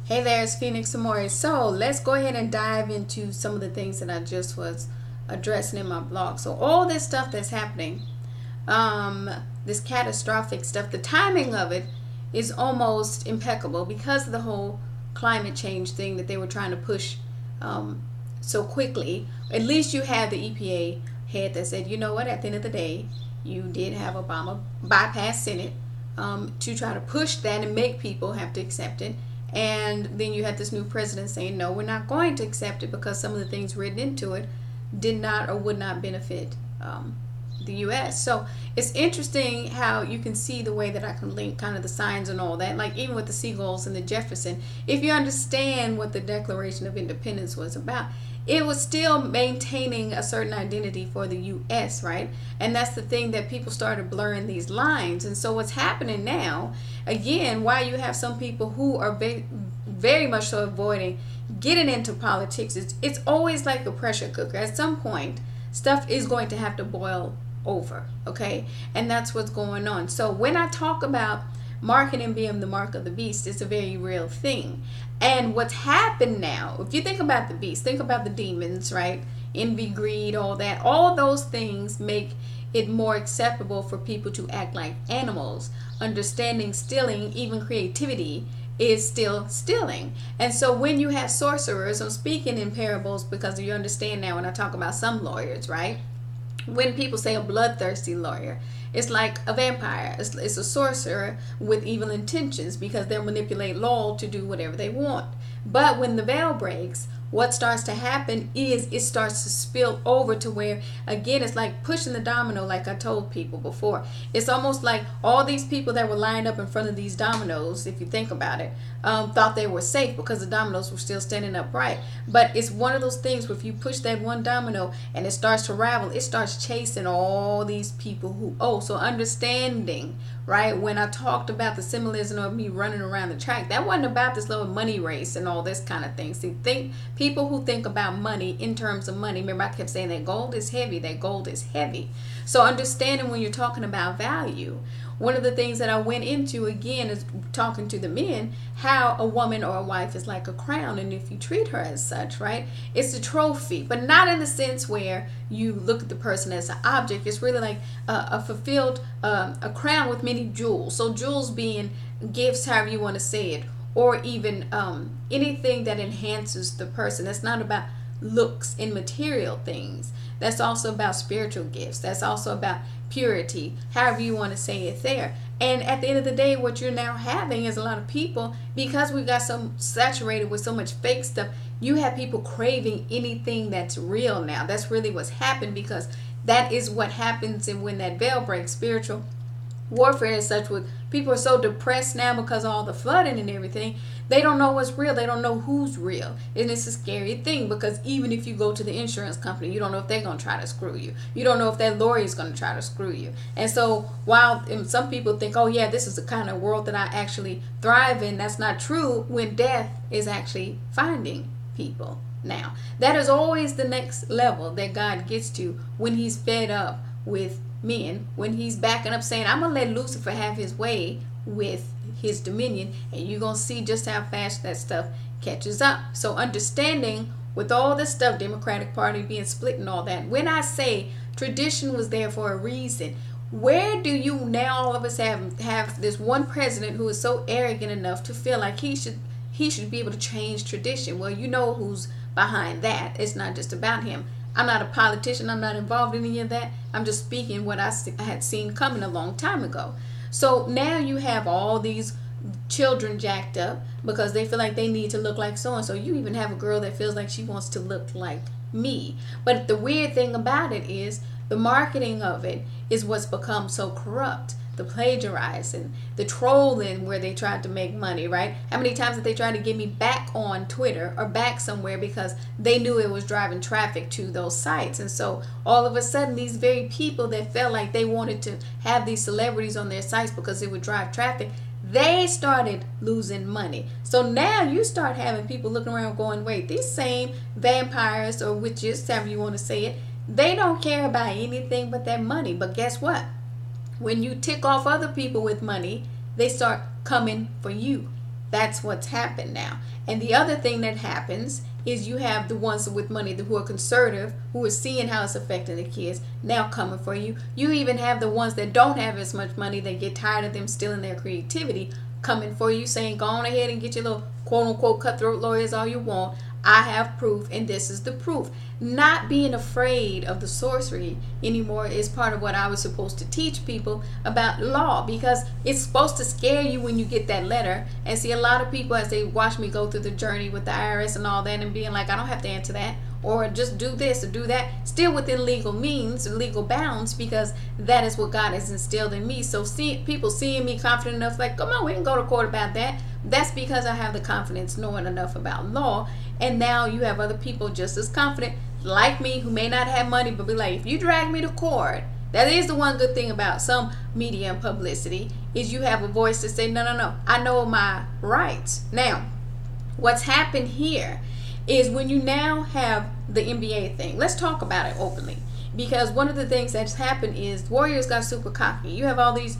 Hey there, it's Phoenix Amore. So let's go ahead and dive into some of the things that I just was addressing in my blog. So all this stuff that's happening, this catastrophic stuff, the timing of it is almost impeccable because of the whole climate change thing that they were trying to push so quickly. At least you had the EPA head that said, you know what, at the end of the day, you did have Obama bypass Senate to try to push that and make people have to accept it. And then you had this new president saying, no, we're not going to accept it because some of the things written into it did not or would not benefit the U.S. So it's interesting how you can see the way that I can link kind of the signs and all that. Like even with the Seagulls and the Jefferson, if you understand what the Declaration of Independence was about, it was still maintaining a certain identity for the U.S., right? And that's the thing that people started blurring these lines. And so what's happening now, again, why you have some people who are very much so avoiding getting into politics, it's always like a pressure cooker. At some point, stuff is going to have to boil over, okay? And that's what's going on. So when I talk about marketing being the mark of the beast, it's a very real thing. And what's happened now, if you think about the beast, think about the demons, right? Envy, greed, all that. All those things make it more acceptable for people to act like animals. Understanding, stealing, even creativity is still stealing. And so when you have sorcerers, I'm speaking in parables because you understand now when I talk about some lawyers, right? When people say a bloodthirsty lawyer, it's like a vampire. It's a sorcerer with evil intentions because they'll manipulate law to do whatever they want. But when the veil breaks, what starts to happen is it starts to spill over to where, again, it's like pushing the domino, like I told people before. It's almost like all these people that were lined up in front of these dominoes, if you think about it, thought they were safe because the dominoes were still standing upright. But it's one of those things where if you push that one domino and it starts to ravel, it starts chasing all these people who owe. So understanding, right, when I talked about the symbolism of me running around the track, that wasn't about this little money race and all this kind of thing. See, people who think about money in terms of money, remember I kept saying that gold is heavy, that gold is heavy. So understanding when you're talking about value, one of the things that I went into again is talking to the men, how a woman or a wife is like a crown, and if you treat her as such, right, it's a trophy, but not in the sense where you look at the person as an object. It's really like a fulfilled a crown with many jewels. So jewels being gifts, however you want to say it, or even anything that enhances the person. That's not about looks and material things. That's also about spiritual gifts. That's also about purity, however you want to say it there. And at the end of the day, what you're now having is a lot of people, because we got so saturated with so much fake stuff, you have people craving anything that's real now. That's really what's happened, because that is what happens. And when that veil breaks, spiritual warfare is such with people are so depressed now because of all the flooding and everything. They don't know what's real. They don't know who's real. And it's a scary thing, because even if you go to the insurance company, you don't know if they're going to try to screw you. You don't know if that lawyer is going to try to screw you. And so while some people think, oh yeah, this is the kind of world that I actually thrive in, that's not true when death is actually finding people now. That is always the next level that God gets to when he's fed up with men, when he's backing up saying, I'm going to let Lucifer have his way with his dominion, and you're going to see just how fast that stuff catches up. So understanding with all this stuff, Democratic Party being split and all that, when I say tradition was there for a reason, where do you now all of us have this one president who is so arrogant enough to feel like he should be able to change tradition? Well, you know who's behind that. It's not just about him. I'm not a politician. I'm not involved in any of that. I'm just speaking what I had seen coming a long time ago. So now you have all these children jacked up because they feel like they need to look like so-and-so. You even have a girl that feels like she wants to look like me. But the weird thing about it is the marketing of it is what's become so corrupt. The plagiarizing, the trolling where they tried to make money, right? How many times did they try to get me back on Twitter or back somewhere because they knew it was driving traffic to those sites? And so all of a sudden, these very people that felt like they wanted to have these celebrities on their sites because it would drive traffic, they started losing money. So now you start having people looking around going, wait, these same vampires or witches, however you want to say it, they don't care about anything but their money. But guess what? When you tick off other people with money, they start coming for you. That's what's happened now. And the other thing that happens is you have the ones with money who are conservative, who are seeing how it's affecting the kids, now coming for you. You even have the ones that don't have as much money, that get tired of them stealing their creativity, coming for you, saying, go on ahead and get your little quote-unquote cutthroat lawyers all you want. I have proof, and this is the proof. Not being afraid of the sorcery anymore is part of what I was supposed to teach people about law, because it's supposed to scare you when you get that letter. And see, a lot of people, as they watch me go through the journey with the IRS and all that, and being like, I don't have to answer that, or just do this or do that, still within legal means, legal bounds, because that is what God has instilled in me. So people seeing me confident enough, like, come on, we can go to court about that. That's because I have the confidence knowing enough about law. And now you have other people just as confident like me, who may not have money, but be like, if you drag me to court, that is the one good thing about some media and publicity, is you have a voice to say, no, I know my rights. Now, what's happened here is when you now have the NBA thing, let's talk about it openly, because one of the things that's happened is Warriors got super cocky. You have all these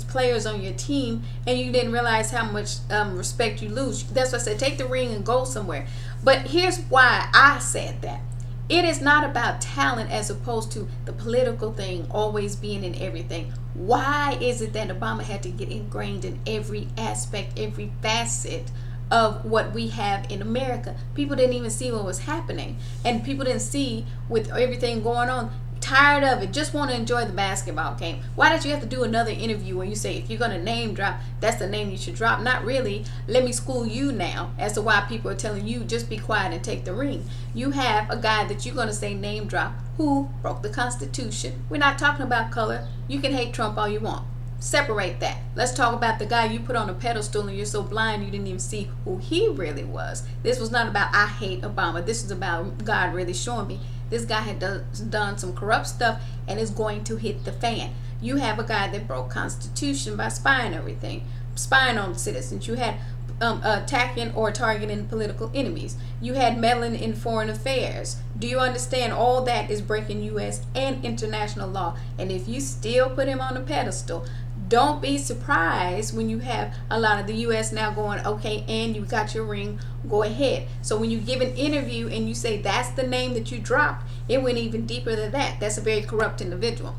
players on your team, and you didn't realize how much respect you lose. That's why I said take the ring and go somewhere. But here's why I said that. It is not about talent as opposed to the political thing always being in everything. Why is it that Obama had to get ingrained in every aspect, every facet of what we have in America? People didn't even see what was happening, and people didn't see with everything going on. Tired of it, just want to enjoy the basketball game. Why did you have to do another interview where you say, if you're going to name drop, that's the name you should drop? Not really. Let me school you now as to why people are telling you just be quiet and take the ring. You have a guy that you're going to say name drop who broke the Constitution. We're not talking about color. You can hate Trump all you want. Separate that. Let's talk about the guy you put on a pedestal and you're so blind you didn't even see who he really was. This was not about I hate Obama. This is about God really showing me this guy had done some corrupt stuff and is going to hit the fan. You have a guy that broke Constitution by spying on citizens. You had attacking or targeting political enemies. You had meddling in foreign affairs. Do you understand? All that is breaking U.S. and international law. And if you still put him on a pedestal, don't be surprised when you have a lot of the U.S. now going, okay, and you got your ring, go ahead. So when you give an interview and you say that's the name that you dropped, it went even deeper than that. That's a very corrupt individual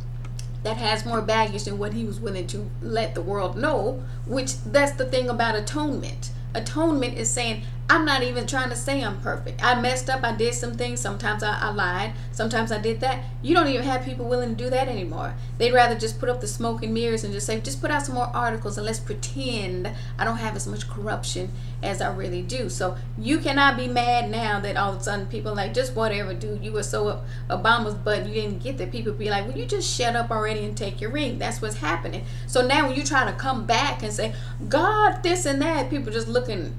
that has more baggage than what he was willing to let the world know, which that's the thing about atonement. Atonement is saying, I'm not even trying to say I'm perfect. I messed up. I did some things. Sometimes I lied. Sometimes I did that. You don't even have people willing to do that anymore. They'd rather just put up the smoke and mirrors and just say, just put out some more articles and let's pretend I don't have as much corruption as I really do. So you cannot be mad now that all of a sudden people are like, just whatever, dude. You were so Obama's butt, you didn't get that. People be like, well, you just shut up already and take your ring. That's what's happening. So now when you try to come back and say, God, this and that, people just looking,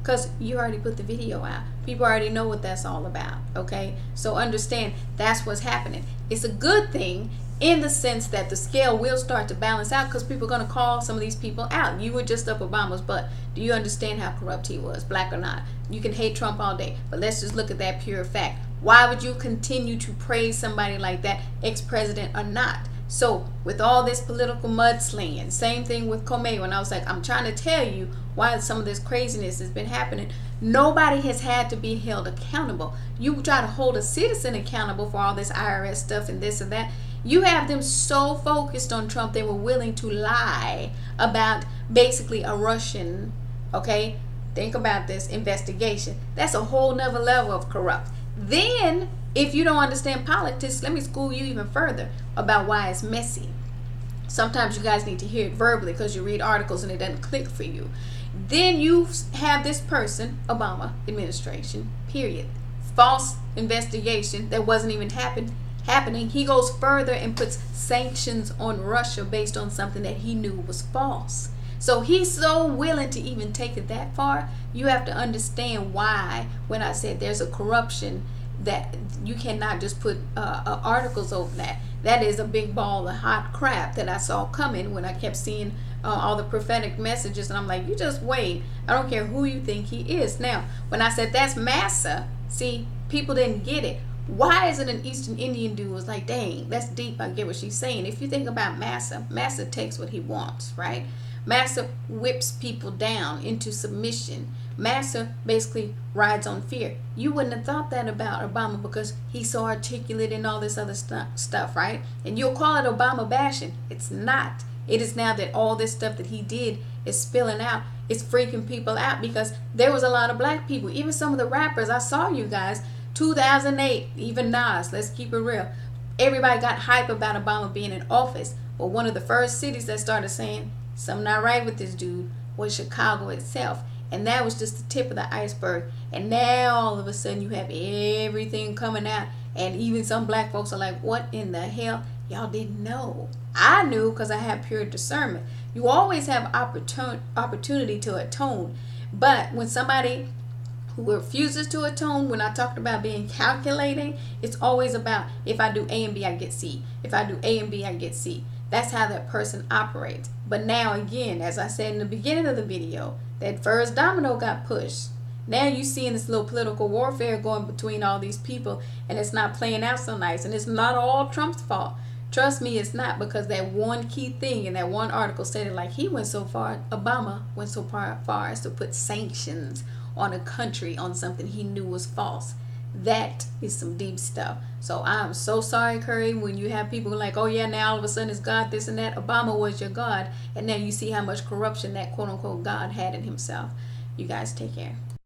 because you already put the video out. People already know what that's all about, okay? So understand that's what's happening. It's a good thing in the sense that the scale will start to balance out, because people are going to call some of these people out. You were just up Obama's butt. Do you understand how corrupt he was, black or not? You can hate Trump all day, but let's just look at that pure fact. Why would you continue to praise somebody like that, ex-president or not? So with all this political mudslinging, same thing with Comey, when I was like, I'm trying to tell you why some of this craziness has been happening. Nobody has had to be held accountable. You try to hold a citizen accountable for all this IRS stuff and this and that. You have them so focused on Trump, they were willing to lie about basically a Russian, okay, think about this, investigation. That's a whole nother level of corrupt. Then, if you don't understand politics, let me school you even further about why it's messy. Sometimes you guys need to hear it verbally because you read articles and it doesn't click for you. Then you have this person, Obama administration, period. False investigation that wasn't even happening. He goes further and puts sanctions on Russia based on something that he knew was false. So he's so willing to even take it that far. You have to understand why, when I said there's a corruption, that you cannot just put articles over that. That is a big ball of hot crap that I saw coming when I kept seeing all the prophetic messages, and I'm like, you just wait. I don't care who you think he is. Now, when I said that's massa, see, people didn't get it. Why is it an Eastern Indian dude was like, dang, that's deep, I get what she's saying. If you think about massa takes what he wants, right? Massa whips people down into submission. Massa basically rides on fear. You wouldn't have thought that about Obama because he's so articulate and all this other stuff, right? And you'll call it Obama bashing. It's not. It is now that all this stuff that he did is spilling out. It's freaking people out because there was a lot of black people. Even some of the rappers, I saw you guys, 2008, even Nas, let's keep it real. Everybody got hype about Obama being in office. But one of the first cities that started saying something not right with this dude was Chicago itself. And that was just the tip of the iceberg. And now all of a sudden you have everything coming out. And even some black folks are like, what in the hell? Y'all didn't know. I knew because I have pure discernment. You always have opportunity to atone. But when somebody who refuses to atone, when I talked about being calculating, it's always about if I do A and B, I get C. If I do A and B, I get C. That's how that person operates. But now again, as I said in the beginning of the video, that first domino got pushed. Now you seeing this little political warfare going between all these people, and it's not playing out so nice. And it's not all Trump's fault. Trust me, it's not, because that one key thing in that one article said it like he went so far, Obama went so far as to put sanctions on a country on something he knew was false. That is some deep stuff. So I'm so sorry, Curry, when you have people like, oh yeah, now all of a sudden it's God, this and that. Obama was your God. And now you see how much corruption that quote unquote God had in himself. You guys take care.